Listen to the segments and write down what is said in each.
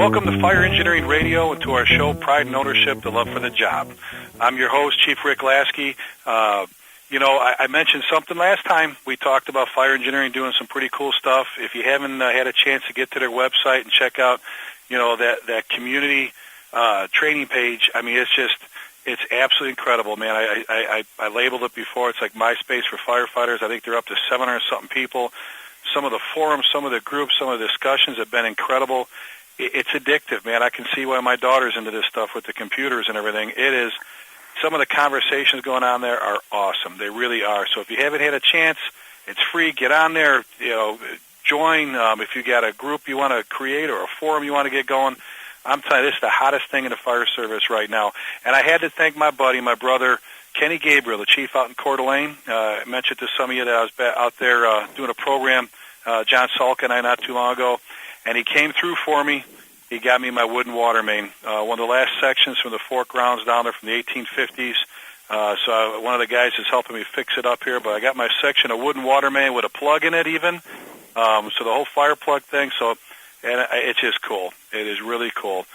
Welcome to Fire Engineering Radio and to our show, Pride and Ownership, the Love for the Job. I'm your host, Chief Rick Lasky. I mentioned something last time. We talked about fire engineering doing some pretty cool stuff. If you haven't had a chance to get to their website and check out, that community training page, I mean, it's absolutely incredible, man. I labeled it before. It's like MySpace for firefighters. I think they're up to 700-something people. Some of the forums, some of the groups, some of the discussions have been incredible. It's addictive, man. I can see why my daughter's into this stuff with the computers and everything. It is. Some of the conversations going on there are awesome. They really are. So if you haven't had a chance, it's free. Get on there. Join. If you got a group you want to create or a forum you want to get going, I'm telling you, this is the hottest thing in the fire service right now. And I had to thank my buddy, my brother, Kenny Gabriel, the chief out in Coeur d'Alene. I mentioned to some of you that I was out there doing a program, John Salk and I, not too long ago, and he came through for me. He got me my wooden water main, one of the last sections from the Fort Grounds down there from the 1850s. So one of the guys is helping me fix it up here, but I got my section of wooden water main with a plug in it even, so the whole fire plug thing. So, and it's just cool. It is really cool.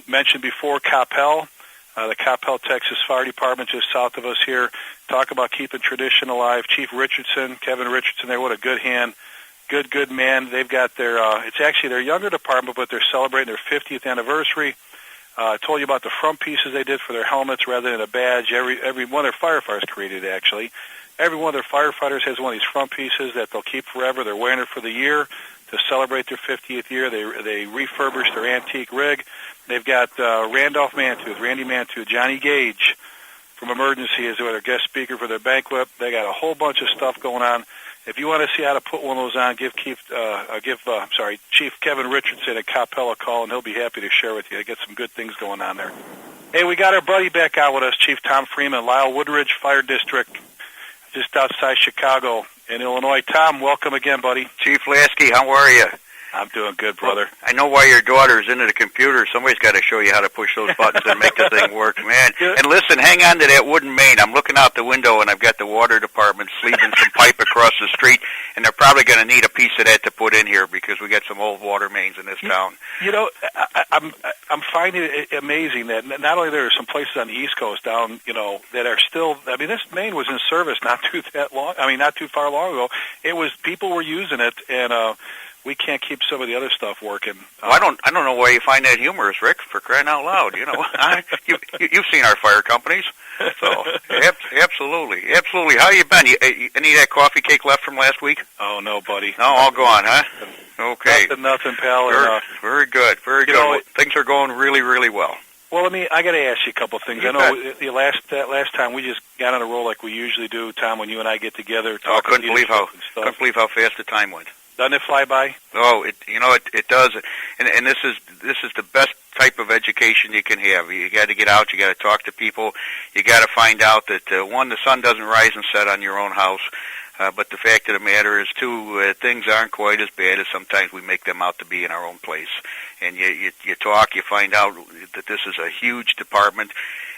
Mentioned before Coppell, the Coppell, Texas Fire Department just south of us here. Talk about keeping tradition alive. Chief Richardson, Kevin Richardson there, what a good hand. Good man. They've got their, it's actually their younger department, but they're celebrating their 50th anniversary. I told you about the front pieces they did for their helmets rather than a badge. Every one of their firefighters created it, actually. Every one of their firefighters has one of these front pieces that they'll keep forever. They're wearing it for the year to celebrate their 50th year. They refurbished their antique rig. They've got Randy Mantooth, Johnny Gage from Emergency is their guest speaker for their banquet. They got a whole bunch of stuff going on. If you want to see how to put one of those on, give Chief Kevin Richardson at Coppell a call, and he'll be happy to share with you. Get some good things going on there. Hey, we got our buddy back out with us, Chief Tom Freeman, Lyle Woodridge Fire District, just outside Chicago in Illinois. Tom, welcome again, buddy. Chief Lasky, how are you? I'm doing good, brother. Well, I know why your daughter's into the computer. Somebody's got to show you how to push those buttons and make the thing work, man. And listen, hang on to that wooden main. I'm looking out the window, and I've got the water department sleeving some pipe across the street, and they're probably going to need a piece of that to put in here because we got some old water mains in this town. I'm finding it amazing that not only there are some places on the East Coast down, that are still. I mean, this main was in service not too far long ago. It was people were using it, and we can't keep some of the other stuff working. Well, I don't know why you find that humorous, Rick. For crying out loud, you've seen our fire companies, so absolutely. How you been? Any of that coffee cake left from last week? Oh no, buddy. No, all gone, huh? Okay. Nothing, pal. Very good. Things are going really, really well. Well, I got to ask you a couple of things. I know the last time we just got on a roll like we usually do, Tom. When you and I get together, couldn't believe how fast the time went. Doesn't it fly by? Oh, it does, and this is the best type of education you can have. You got to get out. You got to talk to people. You got to find out that the sun doesn't rise and set on your own house. But the fact of the matter is, too, things aren't quite as bad as sometimes we make them out to be in our own place. And you talk, you find out that this is a huge department.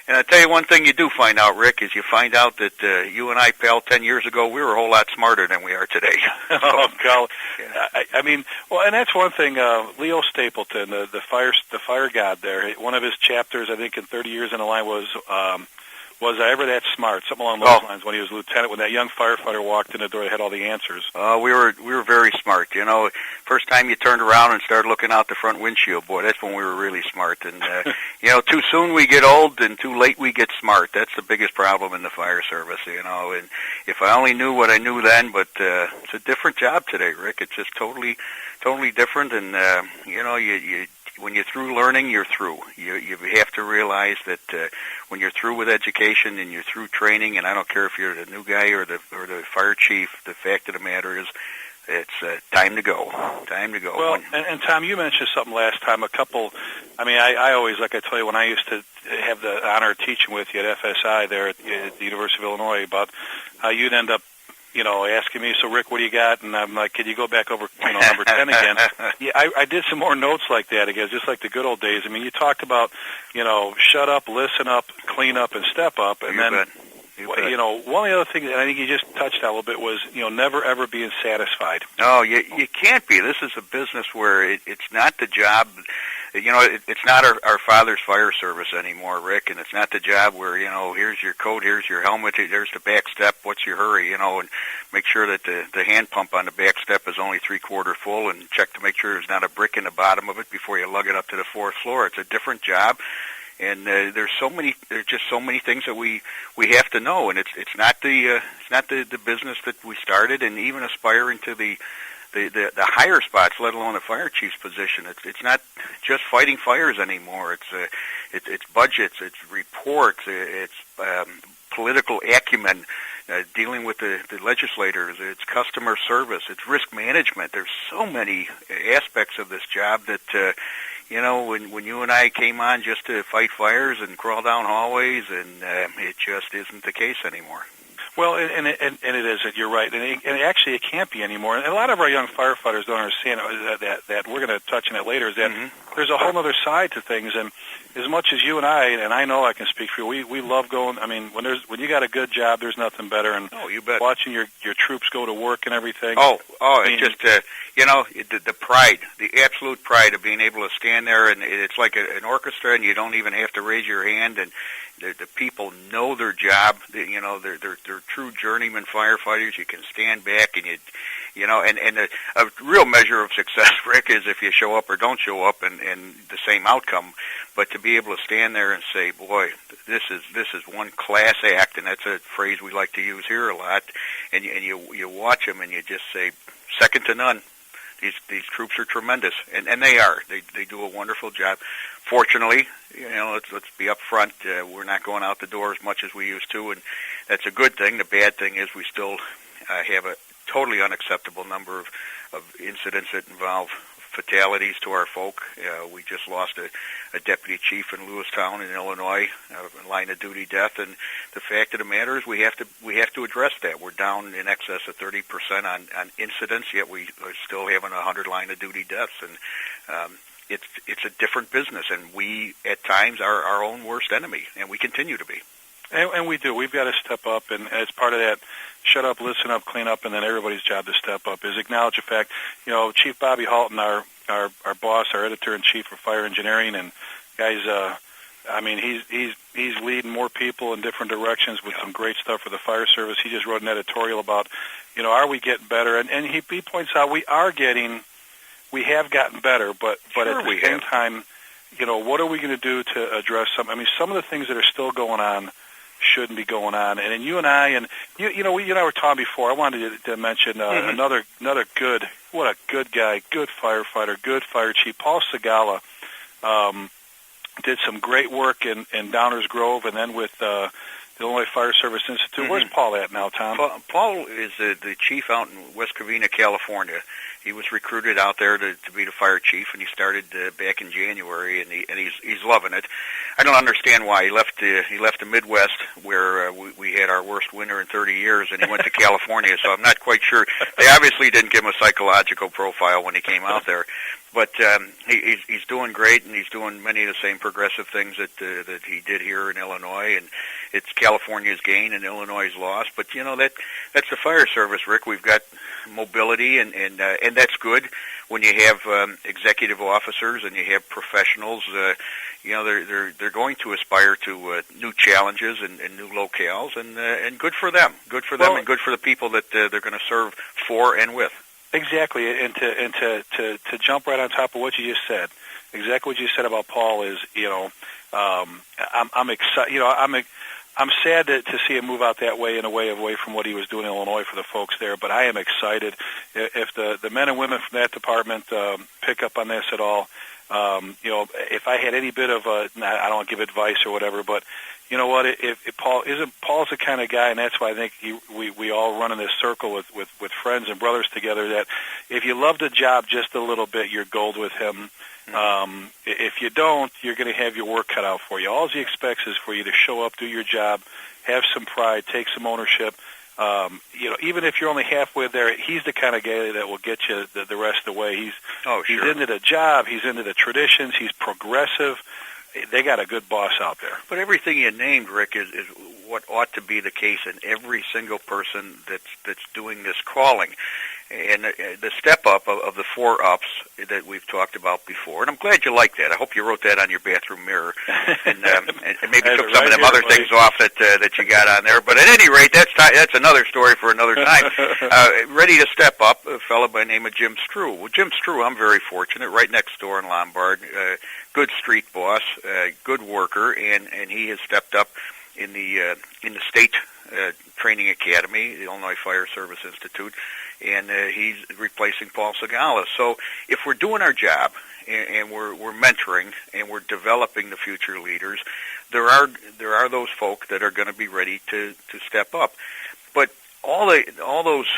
And I'll tell you one thing you do find out, Rick, is you find out that you and I, pal, 10 years ago, we were a whole lot smarter than we are today. Oh, God. Yeah. And that's one thing. Leo Stapleton, the fire god there, one of his chapters, I think, in 30 Years in the Line was I ever that smart? Something along those lines. When he was lieutenant, when that young firefighter walked in the door, he had all the answers. We were very smart. First time you turned around and started looking out the front windshield, boy, that's when we were really smart. And too soon we get old, and too late we get smart. That's the biggest problem in the fire service. And if I only knew what I knew then, but it's a different job today, Rick. It's just totally different. And you when you're through learning, you're through. You have to realize that when you're through with education and you're through training, and I don't care if you're the new guy or the fire chief, the fact of the matter is it's time to go. Time to go. Well, and Tom, you mentioned something last time. I always, like I tell you, when I used to have the honor of teaching with you at FSI there at the University of Illinois, about how you'd end up asking me, so Rick, what do you got? And I'm like, can you go back over, number 10 again? Yeah, I did some more notes like that again, just like the good old days. You talked about, shut up, listen up, clean up, and step up. And one of the other things that I think you just touched on a little bit was, never ever being satisfied. No, you can't be. This is a business where it's not the job it's not our father's fire service anymore, Rick, and it's not the job where, here's your coat, here's your helmet, there's the back step, what's your hurry, and make sure that the hand pump on the back step is only 3/4 full, and check to make sure there's not a brick in the bottom of it before you lug it up to the 4th floor. It's a different job. And there's just so many things that we have to know, and it's not the business that we started, and even aspiring to the higher spots, let alone the fire chief's position. It's not just fighting fires anymore. It's budgets, it's reports, it's political acumen, dealing with the legislators, it's customer service, it's risk management. There's so many aspects of this job that. When you and I came on just to fight fires and crawl down hallways, and it just isn't the case anymore. Well, and it isn't. You're right, and actually it can't be anymore. And a lot of our young firefighters don't understand that we're going to touch on it later. Is that there's a whole other side to things, and as much as you and I know I can speak for you, we love going. I mean, when you got a good job, there's nothing better. And you bet. Watching your troops go to work and everything. It's just the pride, the absolute pride of being able to stand there, and it's like an orchestra, and you don't even have to raise your hand, and the people know their job. They're true journeyman firefighters. You can stand back, and and a real measure of success, Rick, is if you show up or don't show up, and the same outcome. But to be able to stand there and say, boy, this is one class act, and that's a phrase we like to use here a lot, and you watch them, and you just say, second to none. These troops are tremendous, and they are. They do a wonderful job. Fortunately, let's be up front. We're not going out the door as much as we used to, and that's a good thing. The bad thing is we still have a totally unacceptable number of incidents that involve fatalities to our folk. We just lost a deputy chief in Lewistown in Illinois, a line of duty death, and the fact of the matter is we have to address that. We're down in excess of 30% on incidents, yet we are still having 100 line of duty deaths, and it's a different business, and we at times are our own worst enemy, and we continue to be. And we do. We've got to step up, and as part of that, shut up, listen up, clean up, and then everybody's job to step up is acknowledge the fact. Chief Bobby Halton, our boss, our editor-in-chief for fire engineering, and guys, he's leading more people in different directions with some great stuff for the fire service. He just wrote an editorial about, are we getting better? And he points out we have gotten better, but at the same time, what are we going to do to address some? I mean, some of the things that are still going on shouldn't be going on. And you and I, and you and I were talking before. I wanted to mention another good, what a good guy, good firefighter, good fire chief, Paul Segala. Did some great work in Downers Grove, and then with the Illinois Fire Service Institute. Where's Paul at now, Tom? Paul is the chief out in West Covina, California. He was recruited out there to be the fire chief, and he started back in January, and he's loving it. I don't understand why he left the Midwest, where we had our worst winter in 30 years, and he went to California. So I'm not quite sure. They obviously didn't give him a psychological profile when he came out there, but he's doing great, and he's doing many of the same progressive things that he did here in Illinois, and it's California's gain and Illinois' loss. But that's the fire service, Rick. We've got mobility, and that's good when you have executive officers and you have professionals. They're going to aspire to new challenges and new locales, and good for them. Good for them, and good for the people that they're going to serve for and with. Exactly, and to jump right on top of what you just said, exactly what you said about Paul is, I'm excited. I'm sad to see him move out that way and away from what he was doing in Illinois for the folks there. But I am excited if the men and women from that department pick up on this at all. If I had any bit of I don't give advice or whatever, but you know what? If Paul's the kind of guy, and that's why I think we all run in this circle with friends and brothers together. That if you love the job just a little bit, you're gold with him. If you don't, you're going to have your work cut out for you. All he expects is for you to show up, do your job, have some pride, take some ownership. Even if you're only halfway there, he's the kind of guy that will get you the rest of the way. He's into the job, he's into the traditions, he's progressive. They got a good boss out there. But everything you named, Rick, is what ought to be the case in every single person that's doing this calling. And the step up of the 4 ups that we've talked about before, and I'm glad you like that. I hope you wrote that on your bathroom mirror, and maybe took some of them other things off that you got on there. But at any rate, that's another story for another time. Ready to step up, a fellow by the name of Jim Strew. Well, Jim Strew, I'm very fortunate, right next door in Lombard. Good street boss, good worker, and he has stepped up in the state training academy, the Illinois Fire Service Institute, and he's replacing Paul Segalis. So if we're doing our job and we're mentoring and we're developing the future leaders, there are those folk that are going to be ready to step up. But all those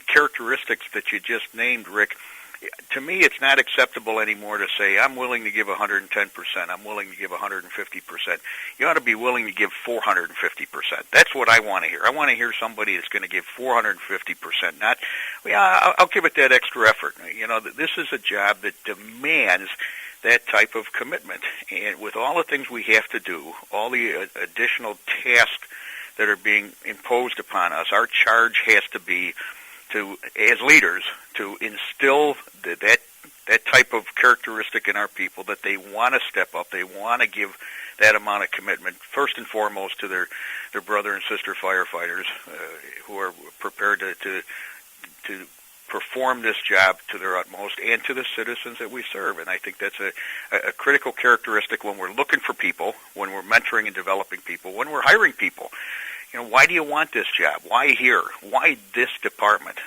characteristics that you just named, Rick, to me, it's not acceptable anymore to say, I'm willing to give 110%, I'm willing to give 150%. You ought to be willing to give 450%. That's what I want to hear. I want to hear somebody that's going to give 450%, not, I'll give it that extra effort. This is a job that demands that type of commitment. And with all the things we have to do, all the additional tasks that are being imposed upon us, our charge has to be to, as leaders, to instill that type of characteristic in our people, that they want to step up, they want to give that amount of commitment, first and foremost to their brother and sister firefighters who are prepared to perform this job to their utmost, and to the citizens that we serve. And I think that's a critical characteristic when we're looking for people, when we're mentoring and developing people, when we're hiring people. Why do you want this job? Why here? Why this department?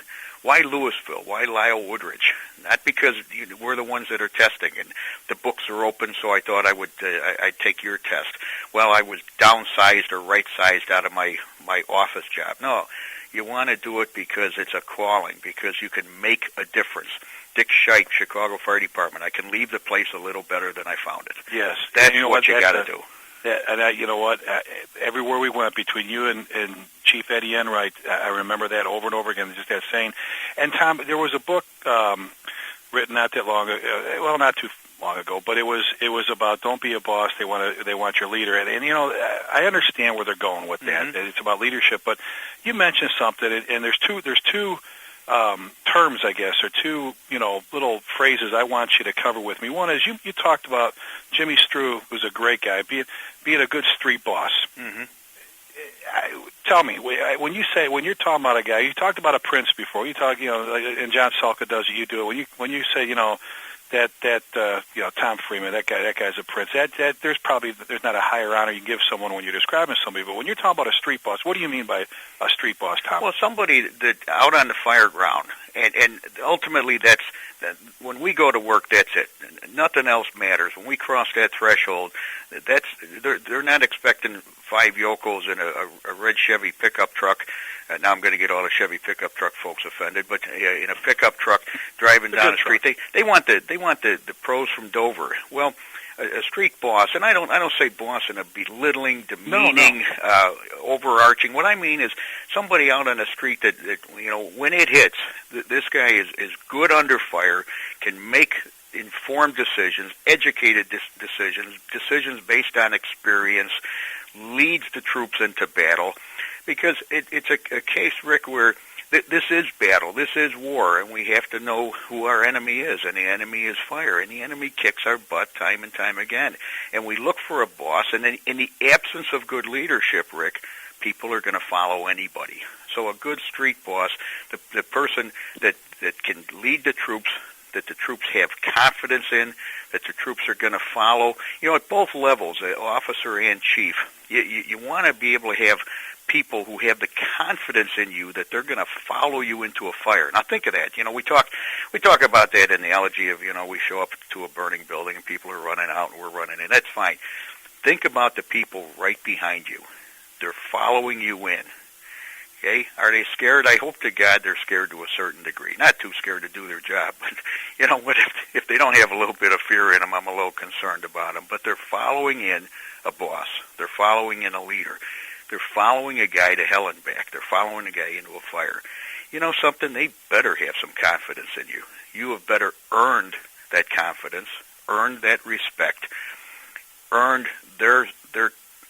Why Louisville? Why Lyle Woodridge? Not because we're the ones that are testing and the books are open, so I thought I'd take your test. Well, I was downsized or right-sized out of my office job. No, you want to do it because it's a calling, because you can make a difference. Dick Scheich, Chicago Fire Department, I can leave the place a little better than I found it. Yes. That's what you got to do. Yeah, and you know what? Everywhere we went, between you and Chief Eddie Enright, I remember that over and over again, just that saying. And Tom, there was a book written not that long ago, well, not too long ago, but it was about don't be a boss. They want your leader, and I understand where they're going with that. Mm-hmm. It's about leadership, but you mentioned something, and there's two terms, I guess, or two little phrases I want you to cover with me. One is you talked about Jimmy Strew, who's a great guy, being a good street boss. Mm-hmm. Tell me, when you're talking about a guy, you talked about a prince before. You talk, and John Salka does it. You do it. When you say, that Tom Freeman, that guy's a prince. That there's not a higher honor you can give someone when you're describing somebody. But when you're talking about a street boss, what do you mean by a street boss, Tom? Well, somebody that out on the fire ground, and ultimately that's when we go to work. That's it. Nothing else matters. When we cross that threshold, they're not expecting 5 yokels in a red Chevy pickup truck. Now I'm going to get all the Chevy pickup truck folks offended, but in a pickup truck driving down the street, they want the pros from Dover. Well, a street boss, and I don't say boss in a belittling, demeaning, overarching. What I mean is somebody out on the street that when it hits, this guy is good under fire, can make informed decisions, educated decisions based on experience, leads the troops into battle. Because it's a case, Rick, where this is battle, this is war, and we have to know who our enemy is, and the enemy is fire, and the enemy kicks our butt time and time again. And we look for a boss, and then in the absence of good leadership, Rick, people are going to follow anybody. So a good street boss, the person that can lead the troops, that the troops have confidence in, that the troops are going to follow, at both levels, officer and chief, you want to be able to have people who have the confidence in you that they're going to follow you into a fire. Now think of that. We talk about that analogy of, we show up to a burning building and people are running out and we're running in. That's fine. Think about the people right behind you. They're following you in. Okay? Are they scared? I hope to God they're scared to a certain degree. Not too scared to do their job, but if they don't have a little bit of fear in them, I'm a little concerned about them. But they're following in a boss. They're following in a leader. They're following a guy to hell and back. They're following a guy into a fire. You know something? They better have some confidence in you. You have better earned that confidence, earned that respect, earned their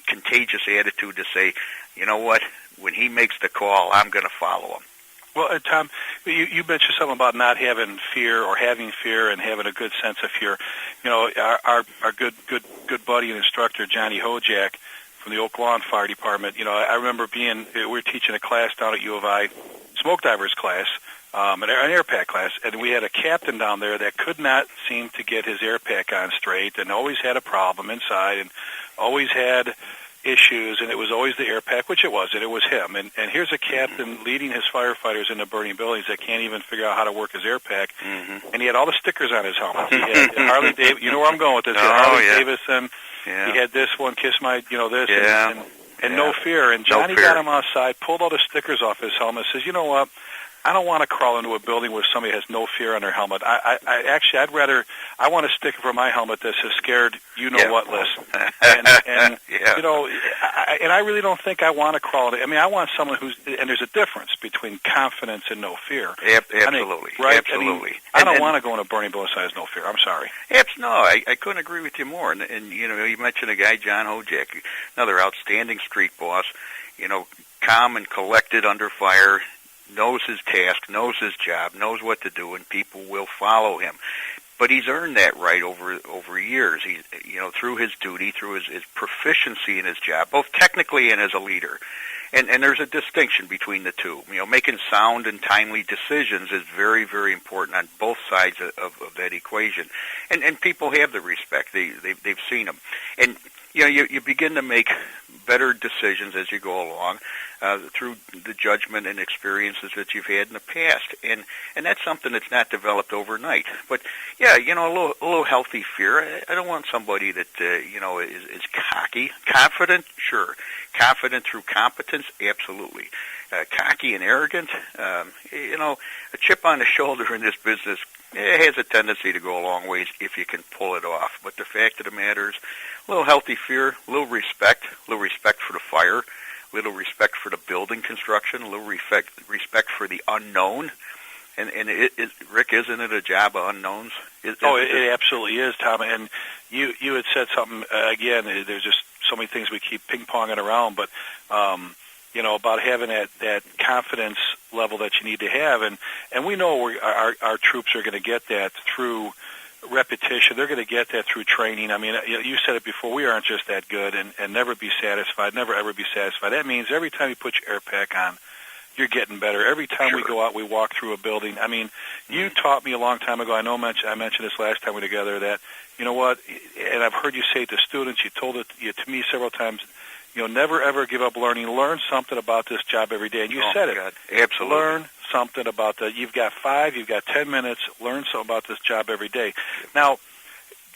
contagious attitude to say, you know what? When he makes the call, I'm going to follow him. Well, Tom, you mentioned something about not having fear or having fear and having a good sense of fear. You know, our good buddy and instructor, Johnny Hojak, from the Oak Lawn Fire Department. You know, I remember we were teaching a class down at U of I, smoke divers class, an air pack class, and we had a captain down there that could not seem to get his air pack on straight and always had a problem inside and always had issues, and it was always the air pack, which it wasn't. It was him. And here's a captain leading his firefighters into burning buildings that can't even figure out how to work his air pack, and he had all the stickers on his helmet. He had Harley Davidson. You know where I'm going with this. He had Harley Davidson. Yeah. He had this one, Kiss My, this, and no fear. And Johnny got him outside, pulled all the stickers off his helmet, says, you know what? I don't want to crawl into a building where somebody has no fear on their helmet. I want a sticker for my helmet that says "scared, you know what" list. And you know, I really don't think I want to crawl. I mean, I want someone and there's a difference between confidence and no fear. Absolutely, right? Absolutely. I don't want to go in a burning building that has no fear. I'm sorry. No, I couldn't agree with you more. And you know, you mentioned a guy, John Hojak, another outstanding street boss. You know, calm and collected under fire. Knows his task, knows his job, knows what to do, and people will follow him. But he's earned that right over years. He, through his duty, through his proficiency in his job, both technically and as a leader. And there's a distinction between the two. You know, making sound and timely decisions is very, very important on both sides of that equation. And people have the respect. They've seen him. And you begin to make better decisions as you go along through the judgment and experiences that you've had in the past, and that's something that's not developed overnight. But a little healthy fear. I don't want somebody that is cocky, confident, sure, confident through competence, absolutely. Cocky and arrogant, a chip on the shoulder in this business has a tendency to go a long ways if you can pull it off. But the fact of the matter is, a little healthy fear, a little respect for the fire, a little respect for the building construction, a little respect for the unknown. And Rick, isn't it a job of unknowns? It absolutely is, Tom. And you had said something, again, there's just so many things we keep ping-ponging around, but about having that confidence level that you need to have. And we know our troops are going to get that through repetition. They're going to get that through training. I mean, you said it before, we aren't just that good and never be satisfied, never ever be satisfied. That means every time you put your air pack on, you're getting better. Every time we go out, we walk through a building. I mean, you taught me a long time ago, I mentioned this last time we were together, that, you know what, and I've heard you say it to students, you told it to me several times, never ever give up learning. Learn something about this job every day. And you said it. God. Absolutely. Learn something about that. You've got 10 minutes. Learn something about this job every day. Now,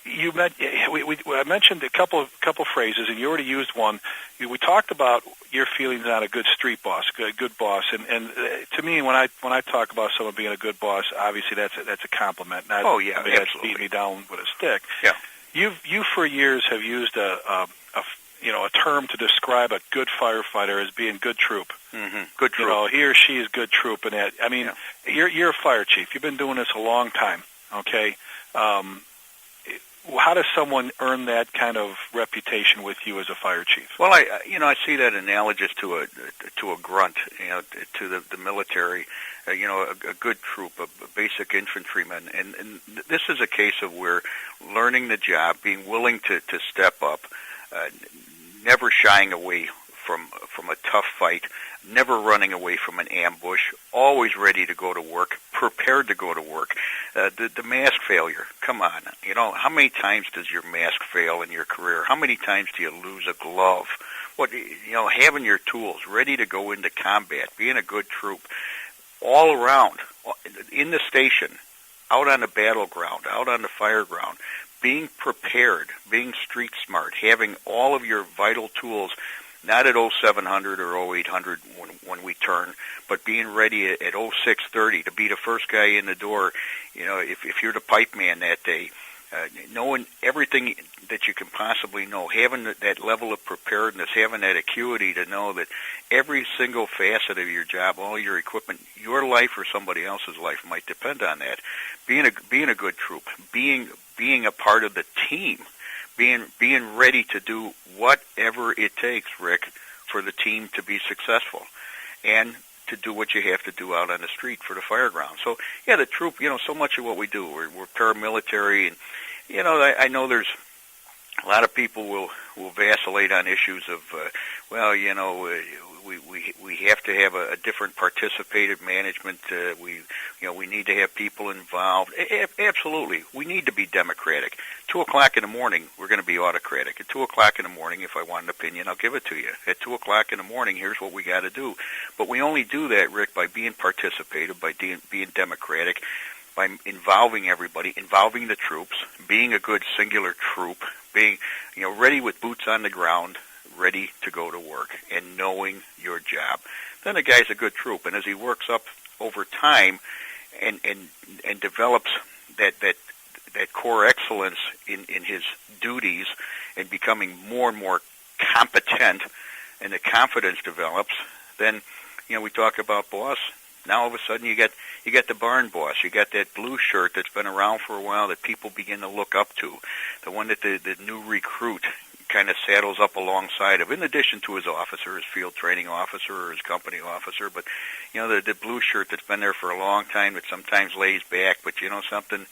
I mentioned a couple phrases, and you already used one. We talked about your feelings on a good street boss, good boss, and to me, when I talk about someone being a good boss, obviously that's a compliment. Not absolutely. That's beating me down with a stick. Yeah. You for years have used a term to describe a good firefighter as being good troop. Mm-hmm. Good troop. He or she is good troop, and that. I mean, you're a fire chief. You've been doing this a long time. Okay. How does someone earn that kind of reputation with you as a fire chief? Well, I see that analogous to a grunt, to the military, a good troop, a basic infantryman, and this is a case of where learning the job, being willing to step up, never shying away from a tough fight, never running away from an ambush, always ready to go to work, prepared to go to work. The mask failure, come on. How many times does your mask fail in your career? How many times do you lose a glove? Having your tools ready to go into combat, being a good troop, all around, in the station, out on the battleground, out on the fire ground, being prepared, being street smart, having all of your vital tools, not at 0700 or 0800 when we turn, but being ready at 0630 to be the first guy in the door. If you're the pipe man that day, knowing everything that you can possibly know, having that level of preparedness, having that acuity to know that every single facet of your job, all your equipment, your life or somebody else's life might depend on that. Being a good troop, being a part of the team, being ready to do whatever it takes, Rick, for the team to be successful. And to do what you have to do out on the street for the fire ground. So, yeah, the troop, so much of what we do, we're paramilitary, and, I know there's a lot of people will vacillate on issues of, we have to have a different participative management. We need to have people involved. Absolutely, we need to be democratic. 2:00 in the morning, we're going to be autocratic. At 2:00 in the morning, if I want an opinion, I'll give it to you. At 2:00 in the morning, here's what we got to do. But we only do that, Rick, by being participative, by being democratic, by involving everybody, involving the troops, being a good singular troop, being ready with boots on the ground, ready to go to work, and knowing your job. Then the guy's a good troop, and as he works up over time and develops that core excellence in his duties and becoming more and more competent, and the confidence develops, then we talk about boss. Now all of a sudden you get the barn boss. You got that blue shirt that's been around for a while that people begin to look up to, the one that the new recruit kind of saddles up alongside of, in addition to his officer, his field training officer or his company officer. But the blue shirt that's been there for a long time, that sometimes lays back, but something,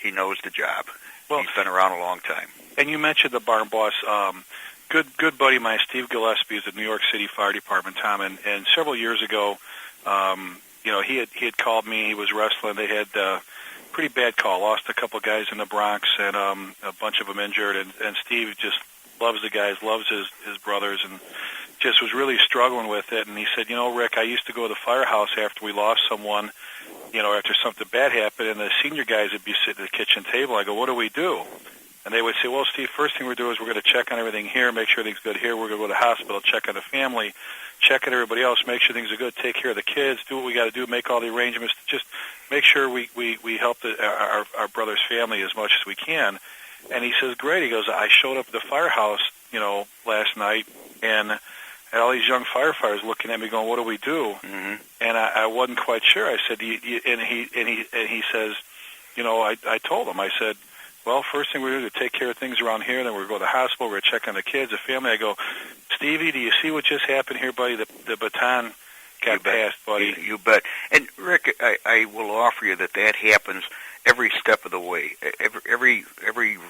he knows the job. Well, he's been around a long time. And you mentioned the barn boss. Good buddy of mine, Steve Gillespie, is at New York City Fire Department, Tom, and several years ago, he had called me. He was wrestling. They had pretty bad call. Lost a couple guys in the Bronx, and a bunch of them injured. And Steve just loves the guys, loves his brothers, and just was really struggling with it. And he said, Rick, I used to go to the firehouse after we lost someone, after something bad happened, and the senior guys would be sitting at the kitchen table. I go, what do we do? And they would say, well, Steve, first thing we're doing is we're going to check on everything here, make sure everything's good here. We're going to go to the hospital, check on the family, check on everybody else, make sure things are good, take care of the kids, do what we got to do, make all the arrangements, just make sure we help our brother's family as much as we can. And he says, great. He goes, I showed up at the firehouse, last night, and had all these young firefighters looking at me going, what do we do? Mm-hmm. And I wasn't quite sure. I said, and he says, I told him, I said, well, first thing we're going to do is take care of things around here, then we're going to go to the hospital, we're going to check on the kids, the family. I go, Stevie, do you see what just happened here, buddy? The baton got passed, buddy. You bet. And, Rick, I will offer you that happens every step of the way. Every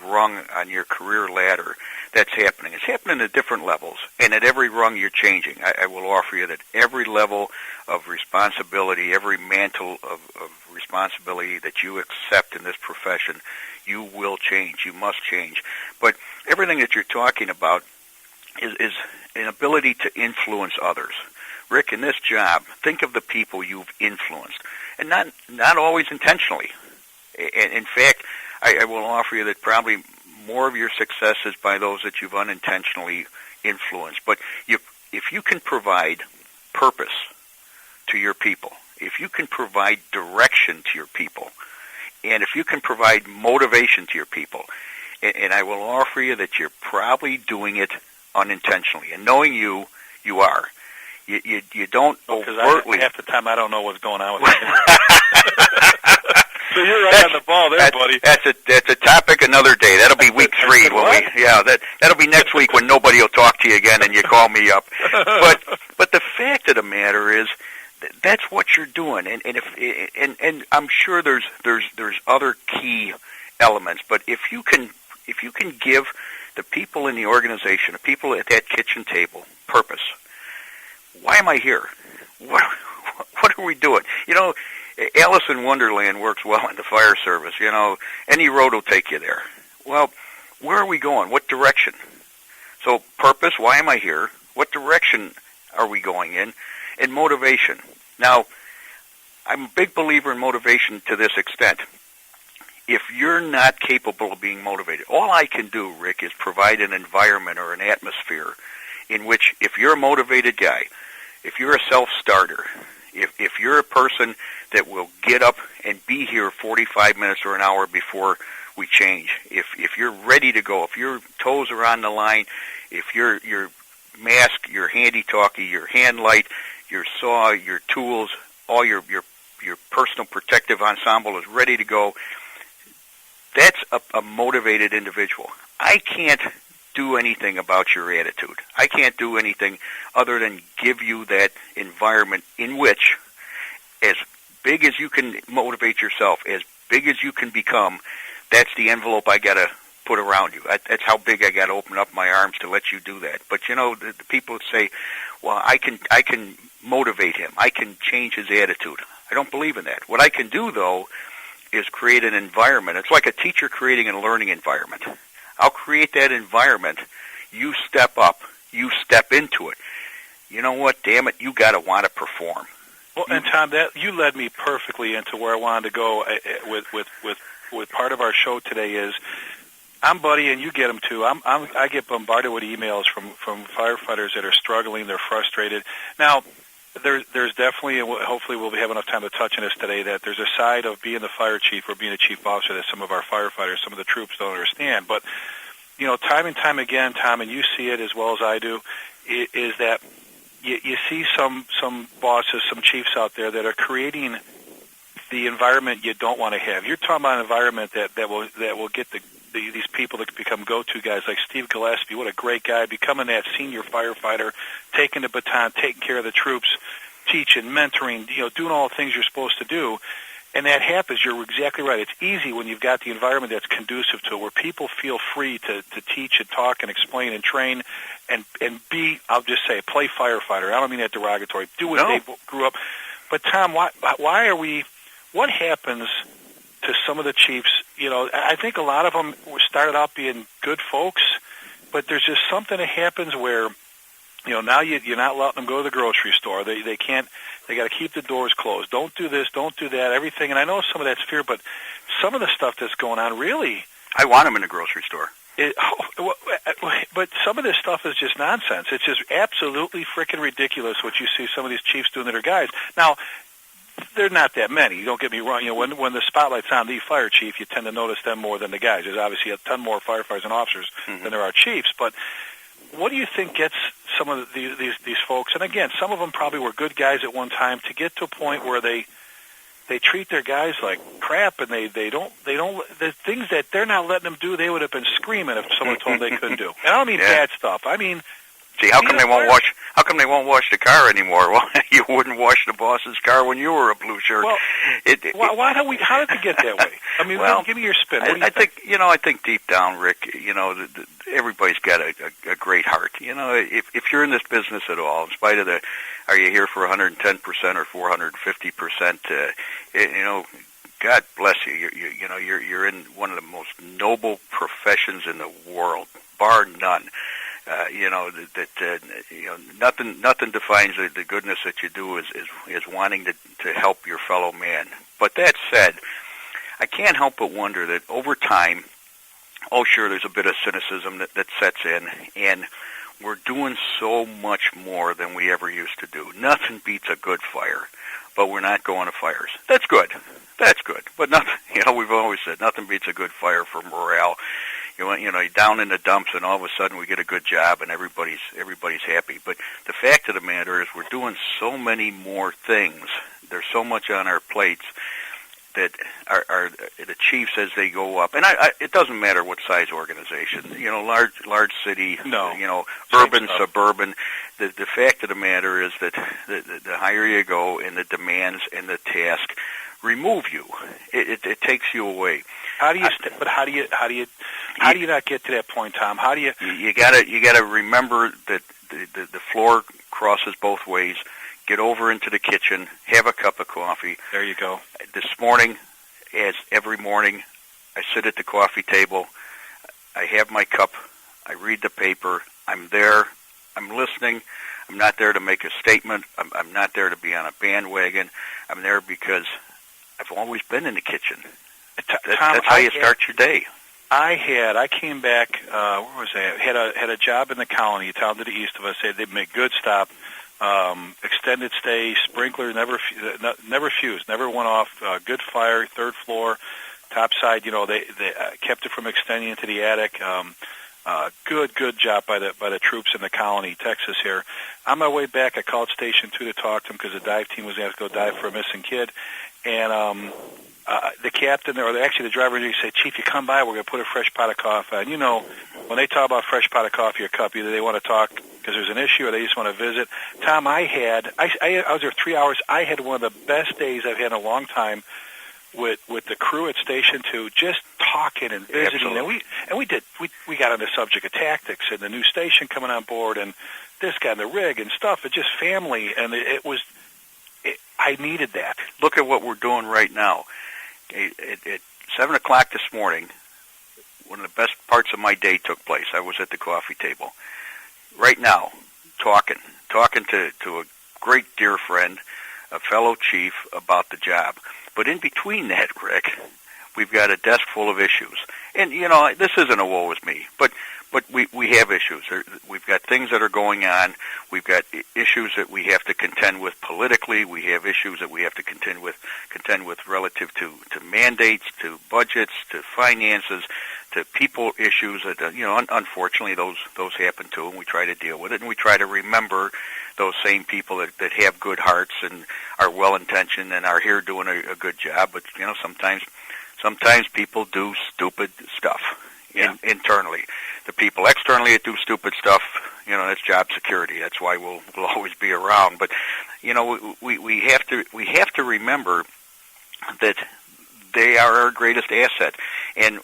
rung on your career ladder, that's happening. It's happening at different levels, and at every rung you're changing. I will offer you that every level of responsibility, every mantle of responsibility that you accept in this profession, you will change. You must change. But everything that you're talking about is an ability to influence others. Rick, in this job, think of the people you've influenced, and not always intentionally. And in fact, I will offer you that probably more of your success is by those that you've unintentionally influenced. But if you can provide purpose to your people, if you can provide direction to your people, and if you can provide motivation to your people, and I will offer you that you're probably doing it unintentionally. And knowing you are. You don't overtly. Half the time I don't know what's going on with it. So you're right on the ball there, buddy. That's a topic another day. That'll be week 3 that'll be next week when nobody will talk to you again and you call me up. But the fact of the matter is that's what you're doing, and I'm sure there's other key elements. But if you can give the people in the organization, the people at that kitchen table, purpose. Why am I here? What are we doing? Alice in Wonderland works well in the fire service. Any road will take you there. Well, where are we going? What direction? So purpose, why am I here? What direction are we going in? And motivation. Now, I'm a big believer in motivation to this extent. If you're not capable of being motivated, all I can do, Rick, is provide an environment or an atmosphere in which if you're a motivated guy, if you're a self-starter, if you're a person that will get up and be here 45 minutes or an hour before we change, if you're ready to go, if your toes are on the line, if your mask, your handy-talkie, your hand light, your saw, your tools, all your personal protective ensemble is ready to go, that's a motivated individual. I can't do anything about your attitude. I can't do anything other than give you that environment in which, as big as you can motivate yourself, as big as you can become, that's the envelope I got to put around you. That's how big I got to open up my arms to let you do that. But, the people say, well, I can motivate him. I can change his attitude. I don't believe in that. What I can do, though, is create an environment. It's like a teacher creating a learning environment. I'll create that environment. You step up. You step into it. You know what? Damn it, you got to want to perform. Well, and Tom, that you led me perfectly into where I wanted to go with part of our show today. Is I'm Buddy, and you get them too. I get bombarded with emails from firefighters that are struggling. They're frustrated. Now, there's definitely, and hopefully we'll have enough time to touch on this today, that there's a side of being the fire chief or being a chief officer that some of our firefighters, some of the troops don't understand. But, time and time again, Tom, and you see it as well as I do, is that you see some bosses, some chiefs out there that are creating the environment you don't want to have. You're talking about an environment that will get these people that become go-to guys like Steve Gillespie. What a great guy, becoming that senior firefighter, taking the baton, taking care of the troops, teaching, mentoring, doing all the things you're supposed to do. And that happens. You're exactly right. It's easy when you've got the environment that's conducive to it, where people feel free to teach and talk and explain and train and be, I'll just say, play firefighter. I don't mean that derogatory. Do what they grew up. But, Tom, why are we, what happens to some of the chiefs? I think a lot of them started out being good folks, but there's just something that happens where, now you're not letting them go to the grocery store. They can't. They got to keep the doors closed. Don't do this. Don't do that. Everything. And I know some of that's fear, but some of the stuff that's going on, really. I want them in the grocery store. But some of this stuff is just nonsense. It's just absolutely freaking ridiculous what you see some of these chiefs doing that are guys. Now, they're not that many. Don't get me wrong. When the spotlight's on the fire chief, you tend to notice them more than the guys. There's obviously a ton more firefighters and officers than there are chiefs. But what do you think gets some of these folks, and again, some of them probably were good guys at one time, to get to a point where they treat their guys like crap, and they don't the things that they're not letting them do, they would have been screaming if someone told them they couldn't do. And I don't mean bad stuff. I mean, see, how come they won't wash? How come they won't wash the car anymore? Well, you wouldn't wash the boss's car when you were a blue shirt. Well, how did it get that way? I mean, give me your spin. I think deep down, Rick, everybody's got a great heart. If you're in this business at all, in spite of are you here for 110% or 450%? God bless you. You're in one of the most noble professions in the world, bar none. Nothing defines the goodness that you do is wanting to help your fellow man. But that said, I can't help but wonder that over time, sure, there's a bit of cynicism that sets in, and we're doing so much more than we ever used to do. Nothing beats a good fire, but we're not going to fires. That's good. But nothing, we've always said nothing beats a good fire for morale. You're down in the dumps, and all of a sudden we get a good job, and everybody's happy. But the fact of the matter is, we're doing so many more things. There's so much on our plates that are the chiefs as they go up, and it doesn't matter what size organization. Large city. No. Urban, suburban. The fact of the matter is that the higher you go, and the demands and the task remove you. It takes you away. How do you not get to that point, Tom? How do you? You gotta remember that the floor crosses both ways. Get over into the kitchen, have a cup of coffee. There you go. This morning, as every morning, I sit at the coffee table. I have my cup. I read the paper. I'm there. I'm listening. I'm not there to make a statement. I'm not there to be on a bandwagon. I'm there because I've always been in the kitchen. That's how you start your day. I came back, where was I? Had a job in the colony, a town to the east of us. They'd make good stop, extended stay, sprinkler, never fused, never went off, good fire, third floor, top side, they kept it from extending into the attic. Good job by the troops in the colony, Texas here. On my way back, I called Station 2 to talk to them because the dive team was going to go dive for a missing kid. And the captain or actually the driver, you say, Chief, you come by, we're going to put a fresh pot of coffee on. You know, when they talk about fresh pot of coffee or cup, either they want to talk because there's an issue or they just want to visit. Tom, I was there 3 hours. I had one of the best days I've had in a long time with the crew at Station 2, just talking and visiting. Absolutely. And we got on the subject of tactics and the new station coming on board and this guy and the rig and stuff. It's just family, and I needed that. Look at what we're doing right now. At 7 o'clock this morning, one of the best parts of my day took place. I was at the coffee table. Right now, talking to a great dear friend, a fellow chief, about the job. But in between that, Rick, we've got a desk full of issues. And, you know, this isn't a woe is me, but we have issues. We've got things that are going on. We've got issues that we have to contend with politically. We have issues that we have to contend with relative to mandates, to budgets, to finances, to people issues that, you know, unfortunately those happen too, and we try to deal with it, and we try to remember those same people that have good hearts and are well-intentioned and are here doing a good job. But, you know, sometimes people do stupid stuff internally. The people externally that do stupid stuff, you know, that's job security. That's why we'll always be around. But, you know, we have to remember that they are our greatest asset. And,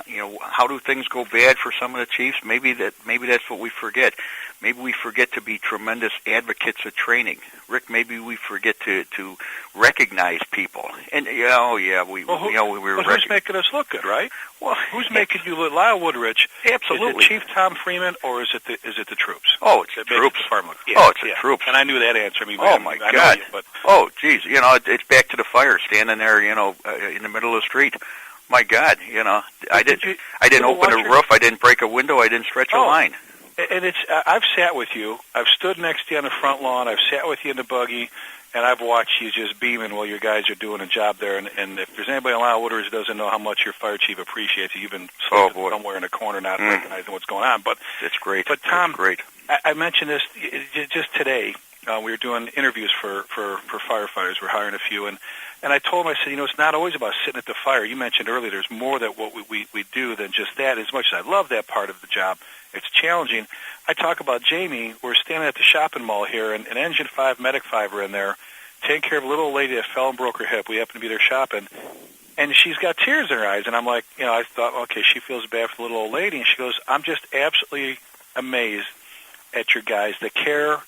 you know, how do things go bad for some of the chiefs? Maybe that's what we forget. Maybe we forget to be tremendous advocates of training. Rick, maybe we forget to recognize people. And who's making us look good, right? Well, who's making you look? Lyle Woodrich. Absolutely. Is it Chief Tom Freeman or is it the troops? Oh, it's the troops. It's the troops. And I knew that answer. I mean, my God. Oh, geez. You know, it's back to the fire, standing there, you know, in the middle of the street. My God, you know, I didn't open a roof, I didn't break a window, I didn't stretch a line. And I've sat with you. I've stood next to you on the front lawn. I've sat with you in the buggy, and I've watched you just beaming while your guys are doing a job there. And if there's anybody on Lyle Wooders who doesn't know how much your fire chief appreciates you, you've been somewhere in a corner not recognizing what's going on. But it's great. But Tom, it's great. I mentioned this just today. We were doing interviews for firefighters. We're hiring a few, and I told him, I said, you know, it's not always about sitting at the fire. You mentioned earlier there's more that what we do than just that. As much as I love that part of the job, it's challenging. I talk about Jamie. We're standing at the shopping mall here, and an Engine 5 Medic 5 are in there taking care of a little old lady that fell and broke her hip. We happen to be there shopping, and she's got tears in her eyes. And I'm like, you know, I thought, okay, she feels bad for the little old lady. And she goes, I'm just absolutely amazed at your guys, the care.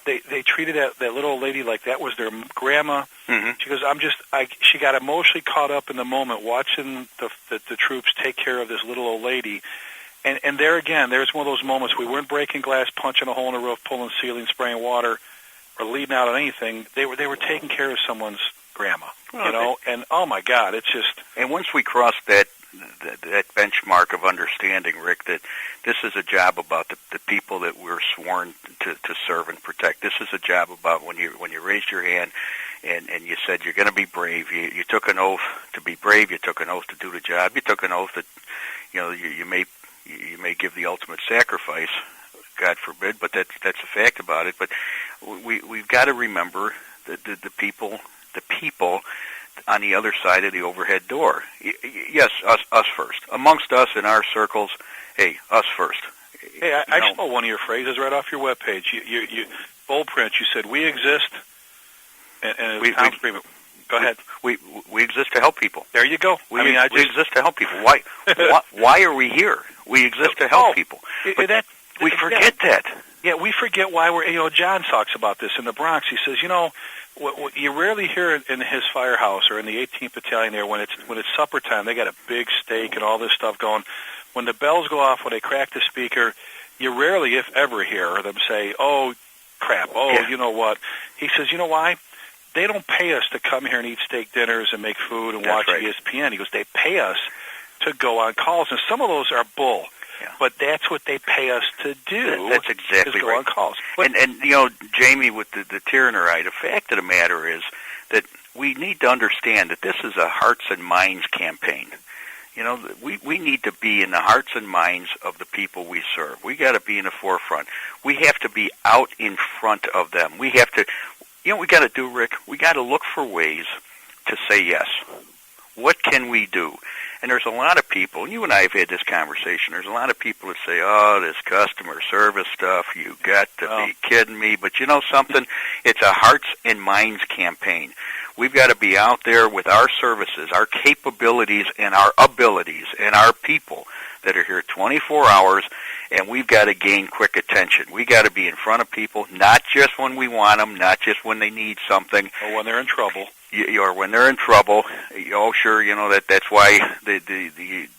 They treated that little old lady like that was their grandma. Mm-hmm. She goes, she got emotionally caught up in the moment watching the troops take care of this little old lady. And there again, there's one of those moments we weren't breaking glass, punching a hole in the roof, pulling ceiling, spraying water, or leading out on anything. They were taking care of someone's grandma, you know. And oh my God, it's just. And once we cross that benchmark of understanding, Rick, that this is a job about the people that we're sworn to serve and protect. This is a job about when you raised your hand and you said you're going to be brave. You took an oath to be brave. You took an oath to do the job. You took an oath that, you know, you may give the ultimate sacrifice, God forbid, but that's a fact about it. But we've got to remember the people on the other side of the overhead door. Yes, us first. Amongst us in our circles, hey, us first. Hey, I stole one of your phrases right off your webpage. You bold print. You said, "We exist," and Tom Freeman. Go ahead. We exist to help people. There you go. We exist to help people. Why are we here? We exist to help people. But we forget that. Yeah, we forget why we're. You know, John talks about this in the Bronx. He says, you know, what you rarely hear in his firehouse or in the 18th Battalion there when it's supper time. They got a big steak and all this stuff going. When the bells go off, when they crack the speaker, you rarely, if ever, hear them say, "Oh, crap! Oh, yeah. You know what?" He says, "You know why? They don't pay us to come here and eat steak dinners and make food and watch ESPN." He goes, "They pay us to go on calls, and some of those are bull." Yeah. But that's what they pay us to do. That's exactly go right. On calls. And you know, Jamie, with the tear in her eye, the fact of the matter is that we need to understand that this is a hearts and minds campaign. You know, we need to be in the hearts and minds of the people we serve. We got to be in the forefront. We have to be out in front of them. We have to, you know what we got to do, Rick? We got to look for ways to say yes. What can we do? And there's a lot of people, and you and I have had this conversation, there's a lot of people that say, oh, this customer service stuff, you got to be kidding me. But you know something? It's a hearts and minds campaign. We've got to be out there with our services, our capabilities, and our abilities, and our people that are here 24 hours, and we've got to gain quick attention. We've got to be in front of people, not just when we want them, not just when they need something. Or when they're in trouble. Or when they're in trouble. Oh, sure, you know, that's why the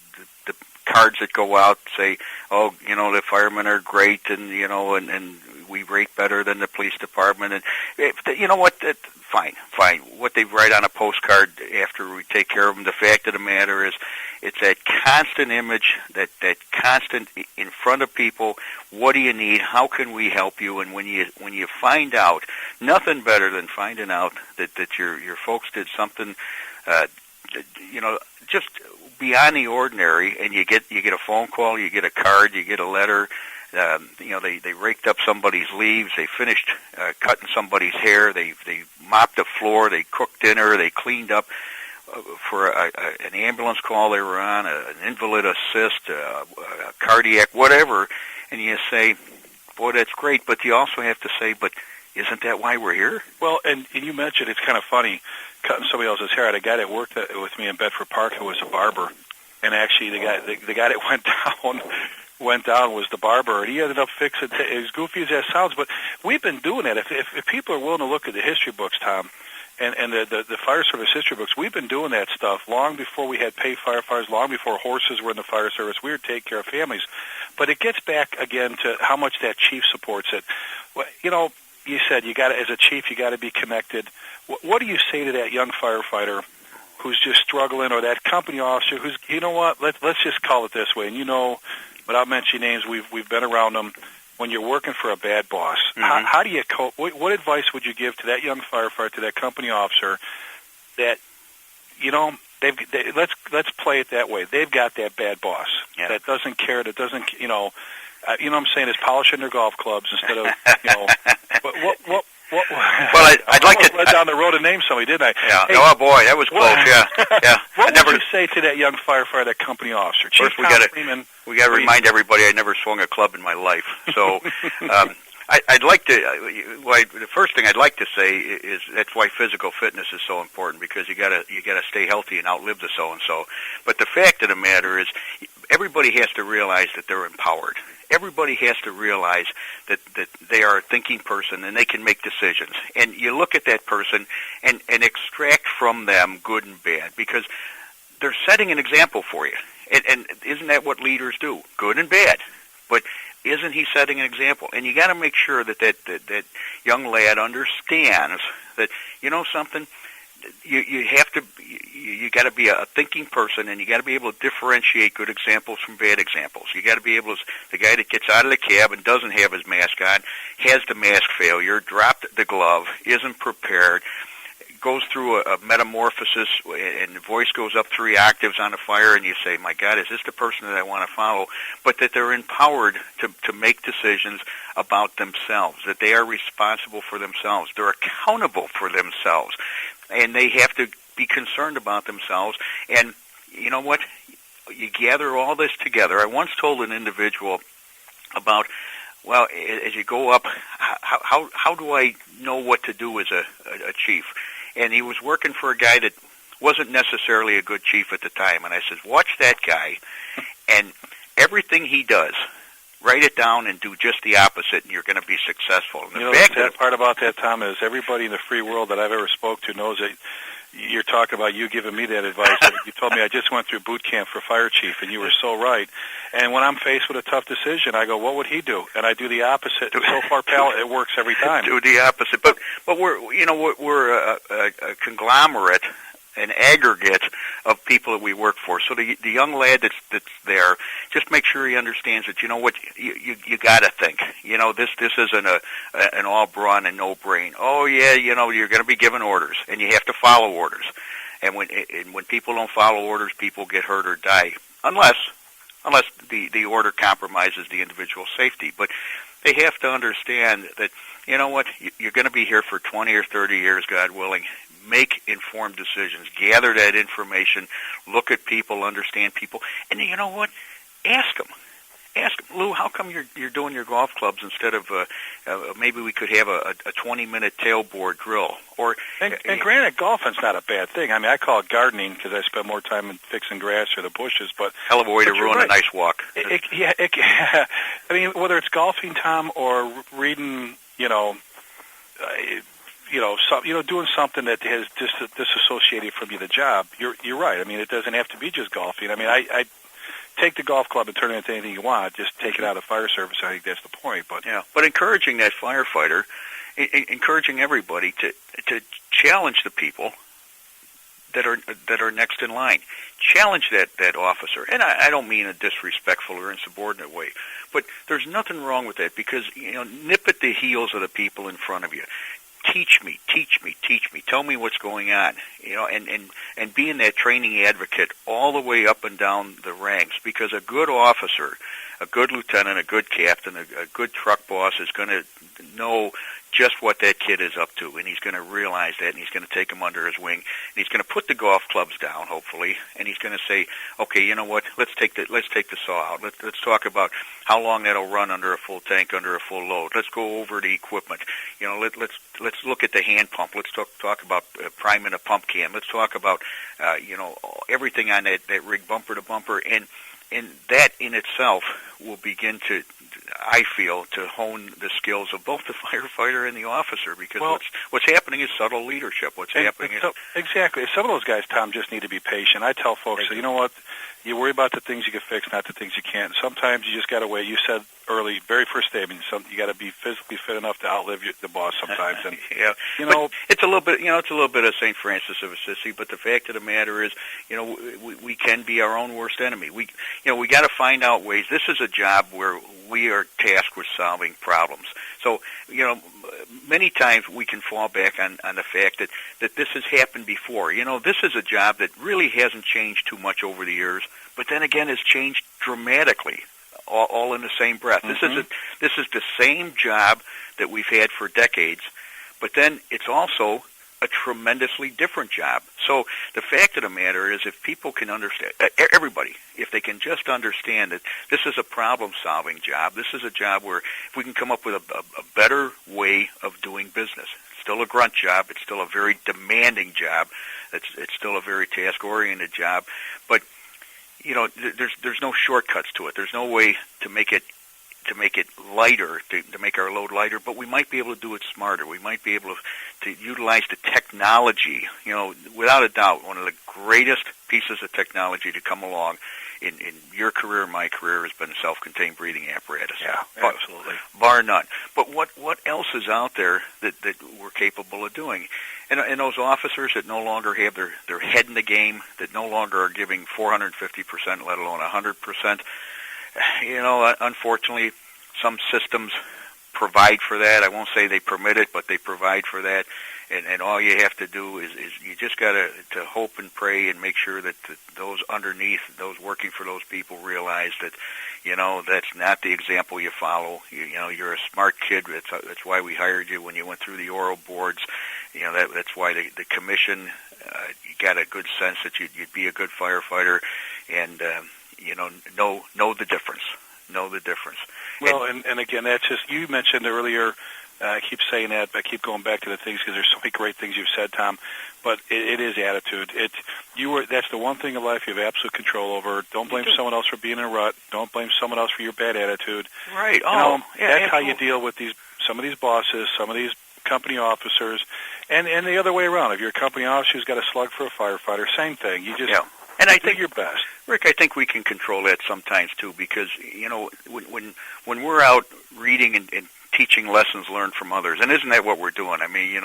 cards that go out say, oh, you know, the firemen are great, and, you know, and we rate better than the police department. And you know what? Fine. What they write on a postcard after we take care of them, the fact of the matter is it's that constant image, that constant in front of people, what do you need, how can we help you? And when you find out, nothing better than finding out that your folks did something, you know, just beyond the ordinary, and you get a phone call, you get a card, you get a letter. You know, they raked up somebody's leaves, they finished cutting somebody's hair, they mopped the floor, they cooked dinner, they cleaned up for an ambulance call they were on, an invalid assist, a cardiac, whatever, and you say, boy, that's great, but you also have to say, but isn't that why we're here? Well, and you mentioned it's kind of funny, cutting somebody else's hair. I had a guy that worked with me in Bedford Park who was a barber, and actually the guy that went down was the barber, and he ended up fixing as goofy as that sounds. But we've been doing that. If people are willing to look at the history books, Tom, and the fire service history books, we've been doing that stuff long before we had paid firefighters, long before horses were in the fire service. We were taking care of families. But it gets back again to how much that chief supports it. You know, you said as a chief, you got to be connected. What do you say to that young firefighter who's just struggling, or that company officer who's, you know what, let's just call it this way, and you know, without mentioning names, we've been around them. When you're working for a bad boss, how do you cope? What advice would you give to that young firefighter, to that company officer, that, you know, let's play it that way. They've got that bad boss that doesn't care, that doesn't, you know what I'm saying, is polishing their golf clubs instead of, you know, what well, I'd like to led down the road and name somebody, didn't I? Yeah. Hey, oh boy, that was close. Yeah. What would you say to that young firefighter, that company officer? First, we got to remind everybody I never swung a club in my life. So, I'd like to. The first thing I'd like to say is that's why physical fitness is so important, because you gotta stay healthy and outlive the so and so. But the fact of the matter is, everybody has to realize that they're empowered. Everybody has to realize that they are a thinking person and they can make decisions. And you look at that person and extract from them good and bad, because they're setting an example for you. And isn't that what leaders do? Good and bad. But isn't he setting an example? And you got to make sure that young lad understands that, you know something, you got to be a thinking person, and you got to be able to differentiate good examples from bad examples. You got to be able to, the guy that gets out of the cab and doesn't have his mask on, has the mask failure, dropped the glove, isn't prepared, goes through a metamorphosis, and the voice goes up 3 octaves on a fire, and you say, my God, is this the person that I want to follow? But that they're empowered to make decisions about themselves, that they are responsible for themselves. They're accountable for themselves, and they have to be concerned about themselves. And you know what? You gather all this together. I once told an individual about, well, as you go up, how do I know what to do as a chief? And he was working for a guy that wasn't necessarily a good chief at the time. And I said, watch that guy, and everything he does, write it down and do just the opposite, and you're going to be successful. And the sad part about that, Tom, is everybody in the free world that I've ever spoke to knows that you're talking about you giving me that advice. You told me I just went through boot camp for fire chief, and you were so right. And when I'm faced with a tough decision, I go, what would he do? And I do the opposite. So far, pal, it works every time. Do the opposite. But we're a conglomerate, an aggregate of people that we work for. So the young lad that's there, just make sure he understands that, you know what, you got to think. You know, this isn't an all brawn and no brain. Oh yeah, you know, you're going to be given orders, and you have to follow orders. And when people don't follow orders, people get hurt or die, unless the order compromises the individual's safety. But they have to understand that, you know what, you're going to be here for 20 or 30 years, God willing. make informed decisions, gather that information, look at people, understand people, and you know what? Ask them. Ask them, Lou, how come you're doing your golf clubs instead of maybe we could have a 20-minute tailboard drill? And granted, golfing's not a bad thing. I mean, I call it gardening because I spend more time in fixing grass or the bushes. But hell of a way to ruin a nice walk. I mean, whether it's golfing, Tom, or reading, doing something that has disassociated from you the job. You're right. I mean, it doesn't have to be just golfing. I mean, I take the golf club and turn it into anything you want. Just take it out of the fire service. I think that's the point. But encouraging that firefighter, encouraging everybody to challenge the people that are next in line. Challenge that officer, and I don't mean a disrespectful or insubordinate way, but there's nothing wrong with that because nip at the heels of the people in front of you. Teach me. Tell me what's going on, and being that training advocate all the way up and down the ranks. Because a good officer, a good lieutenant, a good captain, a good truck boss is going to know just what that kid is up to, and he's going to realize that, and he's going to take him under his wing, and he's going to put the golf clubs down, hopefully, and he's going to say, okay, you know what? Let's take the saw out. Let's talk about how long that'll run under a full tank, under a full load. Let's go over the equipment. Let's look at the hand pump. Let's talk about priming a pump can. Let's talk about everything on that rig, bumper to bumper, and that in itself will begin to, I feel, to hone the skills of both the firefighter and the officer, because what's happening is subtle leadership. Exactly. Some of those guys, Tom, just need to be patient. I tell folks, you know what? You worry about the things you can fix, not the things you can't. Sometimes you just got to wait. You said early, very first statement, you got to be physically fit enough to outlive the boss sometimes. And it's a little bit, it's a little bit of St. Francis of Assisi. But the fact of the matter is, we can be our own worst enemy. We got to find out ways. This is a job where we are tasked with solving problems. So, many times we can fall back on the fact that this has happened before. This is a job that really hasn't changed too much over the years, but then again has changed dramatically, all in the same breath. Mm-hmm. This is the same job that we've had for decades, but then it's also a tremendously different job. So the fact of the matter is, if people can understand, everybody, if they can just understand that this is a problem-solving job, this is a job where if we can come up with a better way of doing business. It's still a grunt job. It's still a very demanding job. It's still a very task-oriented job. But, there's no shortcuts to it. There's no way to make it lighter, to make our load lighter, but we might be able to do it smarter. We might be able to utilize the technology. Without a doubt, one of the greatest pieces of technology to come along in your career, my career, has been self-contained breathing apparatus. Yeah, absolutely. Bar none. But what else is out there that we're capable of doing? And those officers that no longer have their head in the game, that no longer are giving 450%, let alone 100%, unfortunately, some systems provide for that. I won't say they permit it, but they provide for that. And all you have to do is you just got to hope and pray and make sure that those underneath, those working for those people, realize that, that's not the example you follow. You're a smart kid. That's why we hired you when you went through the oral boards. That's why the commission, you got a good sense that you'd be a good firefighter, and know the difference. Know the difference. Well, and again, that's just, you mentioned earlier, I keep saying that, but I keep going back to the things because there's so many great things you've said, Tom, but it is attitude. That's the one thing in life you have absolute control over. Don't blame someone else for being in a rut. Don't blame someone else for your bad attitude. Right. That's absolutely how you deal with some of these bosses, some of these company officers, and the other way around. If you're a company officer who's got a slug for a firefighter, same thing. You just And I think your best. Rick, I think we can control that sometimes too, because when we're out reading and teaching lessons learned from others, and isn't that what we're doing? I mean,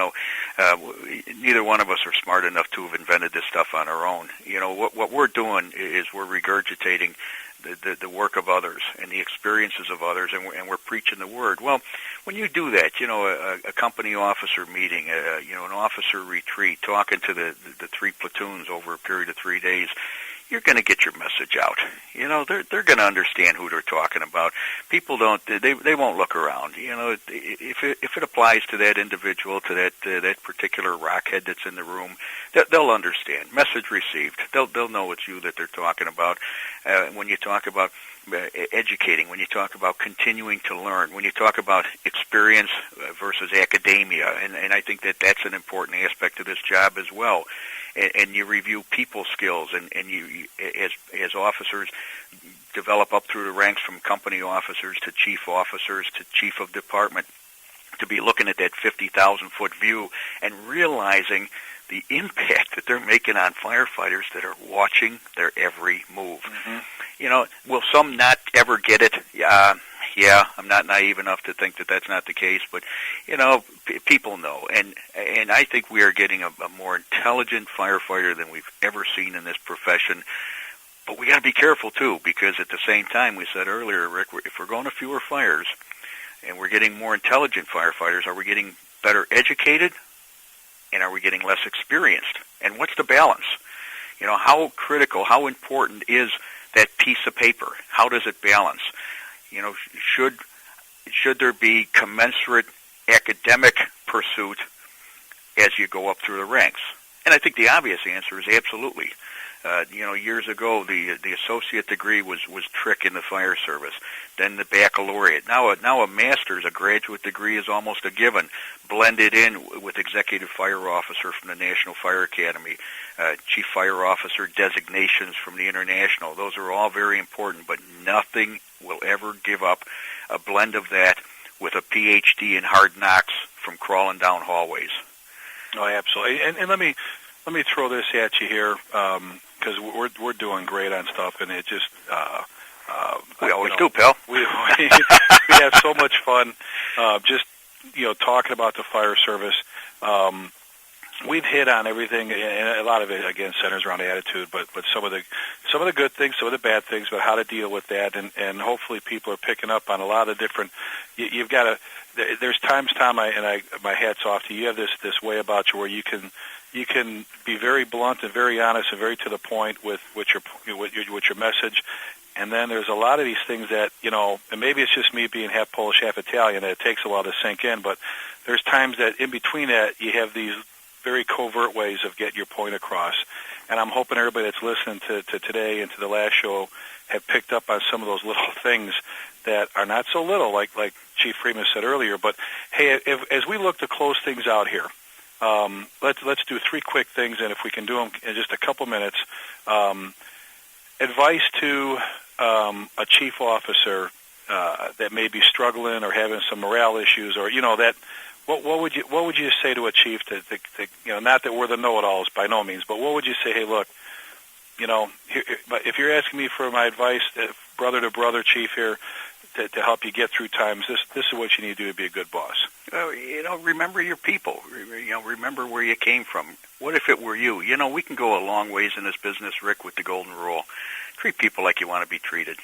neither one of us are smart enough to have invented this stuff on our own. What we're doing is we're regurgitating the work of others and the experiences of others, and we're preaching the word. Well, when you do that, a company officer meeting, an officer retreat, talking to the three platoons over a period of 3 days, you're going to get your message out. They're going to understand who they're talking about. People they won't look around. If it applies to that individual, to that particular rockhead that's in the room, they'll understand. Message received. They'll know it's you that they're talking about. When you talk about educating, when you talk about continuing to learn, when you talk about experience versus academia, and I think that's an important aspect of this job as well. And you review people skills, and you as officers develop up through the ranks from company officers to chief officers to chief of department, to be looking at that 50,000-foot view and realizing the impact that they're making on firefighters that are watching their every move. Mm-hmm. Will some not ever get it? Yeah, I'm not naive enough to think that that's not the case, but, people know. And I think we are getting a more intelligent firefighter than we've ever seen in this profession. But we got to be careful, too, because at the same time, we said earlier, Rick, if we're going to fewer fires and we're getting more intelligent firefighters, are we getting better educated and are we getting less experienced? And what's the balance? How critical, how important is that piece of paper? How does it balance? Should there be commensurate academic pursuit as you go up through the ranks? And I think the obvious answer is absolutely. Years ago, the associate degree was trick in the fire service. Then the baccalaureate. Now a master's, a graduate degree is almost a given. Blended in with executive fire officer from the National Fire Academy, chief fire officer designations from the International. Those are all very important, but nothing will ever give up a blend of that with a PhD in hard knocks from crawling down hallways. Oh, absolutely. And let me throw this at you here, because we're doing great on stuff, and it just we always do, pal. We have so much fun, just talking about the fire service. We've hit on everything, and a lot of it again centers around attitude, but some of the good things, some of the bad things, but how to deal with that, and hopefully people are picking up on a lot of different. You've got to. There's times, Tom, my hat's off to you. You have this way about you where you can be very blunt and very honest and very to the point with your message. And then there's a lot of these things that, and maybe it's just me being half Polish, half Italian, that it takes a while to sink in, but there's times that in between that you have these very covert ways of getting your point across. And I'm hoping everybody that's listening to today and to the last show have picked up on some of those little things that are not so little, like Chief Freeman said earlier. But, hey, as we look to close things out here, let's do three quick things, and if we can do them in just a couple minutes. Advice to a chief officer that may be struggling or having some morale issues, or that. What would you say to a chief to not that we're the know-it-alls by no means, but what would you say? Hey, look, if you're asking me for my advice, brother to brother, chief here, to help you get through times, this is what you need to do to be a good boss. Remember your people. Remember where you came from. What if it were you? We can go a long ways in this business, Rick, with the golden rule. Treat people like you want to be treated.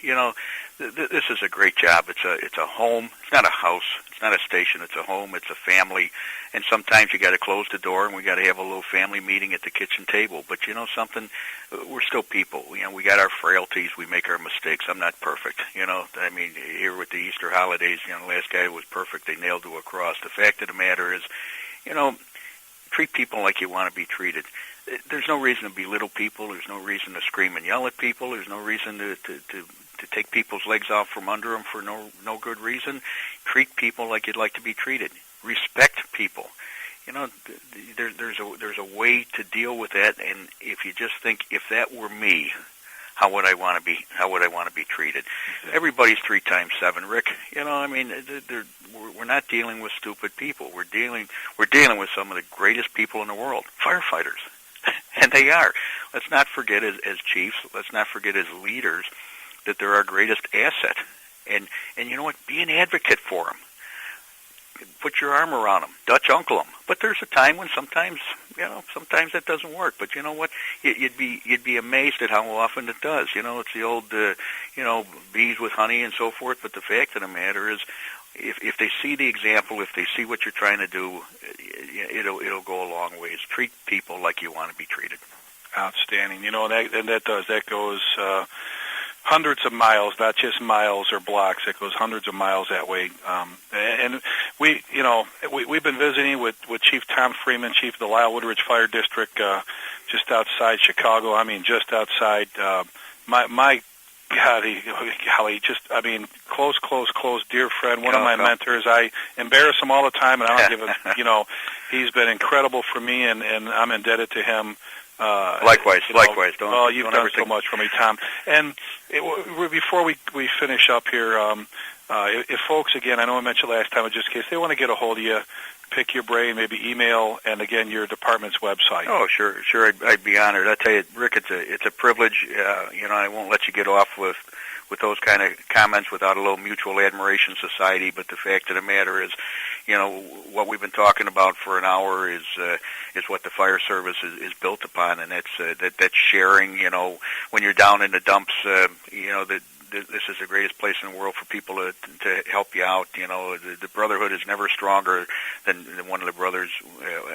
This is a great job. It's a home. It's not a house. It's not a station. It's a home. It's a family. And sometimes you got to close the door and we got to have a little family meeting at the kitchen table. But something, we're still people. We got our frailties. We make our mistakes. I'm not perfect. Here with the Easter holidays, the last guy was perfect. They nailed to a cross. The fact of the matter is, treat people like you want to be treated. There's no reason to belittle people. There's no reason to scream and yell at people. There's no reason to take people's legs off from under them for no good reason. Treat people like you'd like to be treated. Respect people. There's a way to deal with that. And if you just think, if that were me, how would I want to be? How would I want to be treated? Everybody's 3 times 7, Rick. We're not dealing with stupid people. We're dealing with some of the greatest people in the world, firefighters. And they are. Let's not forget as chiefs, let's not forget as leaders that they're our greatest asset. And you know what? Be an advocate for them. Put your arm around them. Dutch uncle them. But there's a time when sometimes that doesn't work. But you know what? You'd be amazed at how often it does. It's the old, bees with honey and so forth. But the fact of the matter is, if they see the example, if they see what you're trying to do, it'll go a long ways. Treat people like you want to be treated. Outstanding. You know, that goes hundreds of miles, not just miles or blocks. It goes hundreds of miles that way. And we've been visiting with Chief Tom Freeman, Chief of the Lyle Woodridge Fire District, just outside Chicago. I mean, just outside. My God, close, dear friend, one of my mentors. I embarrass him all the time, and I don't give him. He's been incredible for me, and I'm indebted to him. Likewise. You've done so much for me, Tom. And before we finish up here, if folks, again, I know I mentioned last time, just in case they want to get a hold of you, pick your brain, maybe email, and again, your department's website. Oh, sure. I'd be honored. I tell you, Rick, it's a privilege. I won't let you get off with those kind of comments without a little mutual admiration society. But the fact of the matter is, what we've been talking about for an hour is what the fire service is built upon, and that's sharing. When you're down in the dumps, this is the greatest place in the world for people to help you out. The brotherhood is never stronger than one of the brothers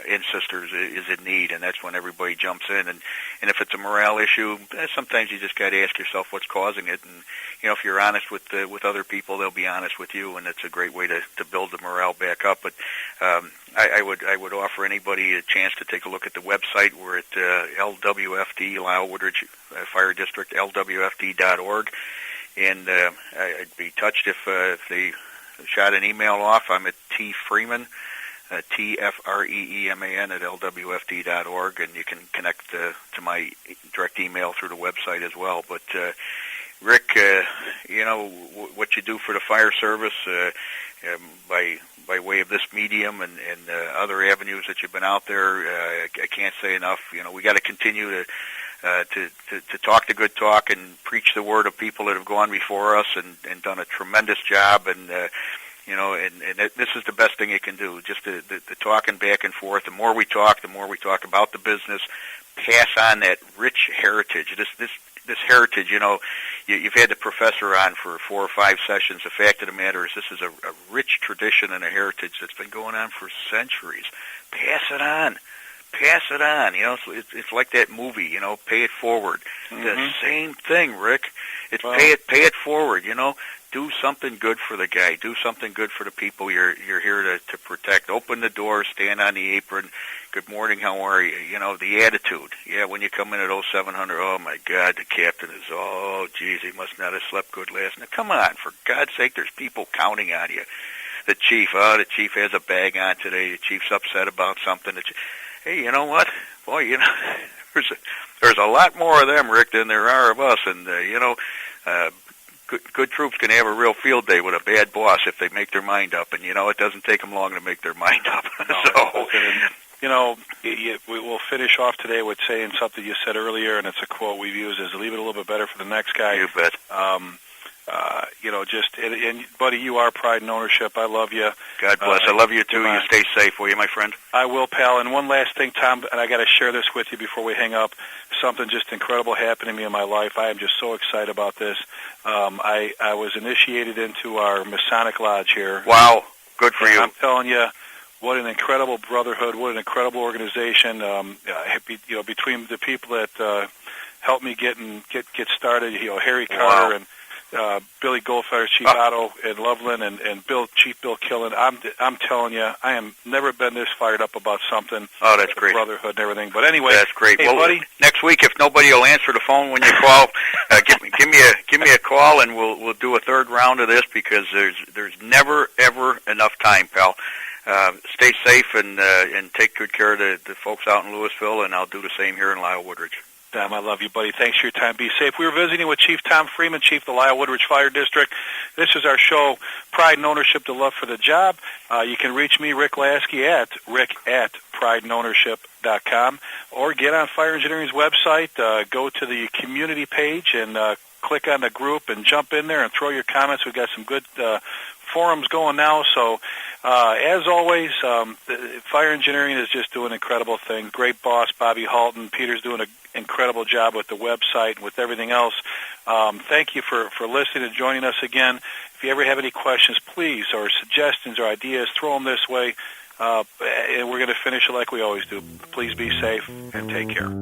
and sisters is in need, and that's when everybody jumps in. And if it's a morale issue, sometimes you just got to ask yourself what's causing it. And if you're honest with other people, they'll be honest with you, and it's a great way to build the morale back up. But I would offer anybody a chance to take a look at the website. We're at LWFD, Lyle Woodridge Fire District, LWFD.org. And I'd be touched if they shot an email off. I'm at T. Freeman, TFREEMAN at LWFD.org, and you can connect to my direct email through the website as well. But Rick, what you do for the fire service by way of this medium and other avenues that you've been out there, I can't say enough. We got to continue to talk the good talk and preach the word of people that have gone before us and done a tremendous job. And this is the best thing you can do, just the talking back and forth. The more we talk about the business, pass on that rich heritage. This heritage, you've had the professor on for 4 or 5 sessions. The fact of the matter is this is a rich tradition and a heritage that's been going on for centuries. Pass it on. It's like that movie, Pay It Forward. Mm-hmm. The same thing, Rick. It's pay it forward, Do something good for the guy. Do something good for the people you're here to protect. Open the door, stand on the apron. Good morning, how are you? The attitude. Yeah, when you come in at 0700, oh my God, the captain is, geez, he must not have slept good last night. Come on, for God's sake, there's people counting on you. The chief has a bag on today. The chief's upset about something. Hey, you know what? Boy, there's a lot more of them, Rick, than there are of us. And, good troops can have a real field day with a bad boss if they make their mind up. And, it doesn't take them long to make their mind up. We'll finish off today with saying something you said earlier, and it's a quote we've used, is leave it a little bit better for the next guy. You bet. Buddy, you are pride and ownership. I love you. God bless. I love you too. You stay safe, will you, my friend? I will, pal. And one last thing, Tom, and I got to share this with you before we hang up. Something just incredible happened to me in my life. I am just so excited about this. I was initiated into our Masonic Lodge here. Wow, good for you. I'm telling you, what an incredible brotherhood, what an incredible organization. Between the people that helped me get started, Harry Carter and Billy Goldfire, Chief Otto in Loveland, and Chief Bill Killen. I'm telling you, I am never been this fired up about something. Oh, that's great. Brotherhood and everything. But anyway, that's great. Hey, well, buddy, next week, if nobody will answer the phone when you call, give me a call, and we'll do a third round of this because there's never ever enough time, pal. Stay safe and take good care of the folks out in Louisville, and I'll do the same here in Lyle Woodridge. Tom, I love you, buddy. Thanks for your time. Be safe. We were visiting with Chief Tom Freeman, Chief of the Lyle Woodridge Fire District. This is our show, Pride and Ownership, the Love for the Job. You can reach me, Rick Lasky, at rick@prideandownership.com, or get on Fire Engineering's website, go to the community page, and click on the group and jump in there and throw your comments. We've got some good forums going now. So, as always, Fire Engineering is just doing incredible things. Great boss, Bobby Halton. Peter's doing an incredible job with the website and with everything else. Thank you for listening and joining us again. If you ever have any questions, please, or suggestions or ideas, throw them this way. And we're going to finish it like we always do. Please be safe and take care.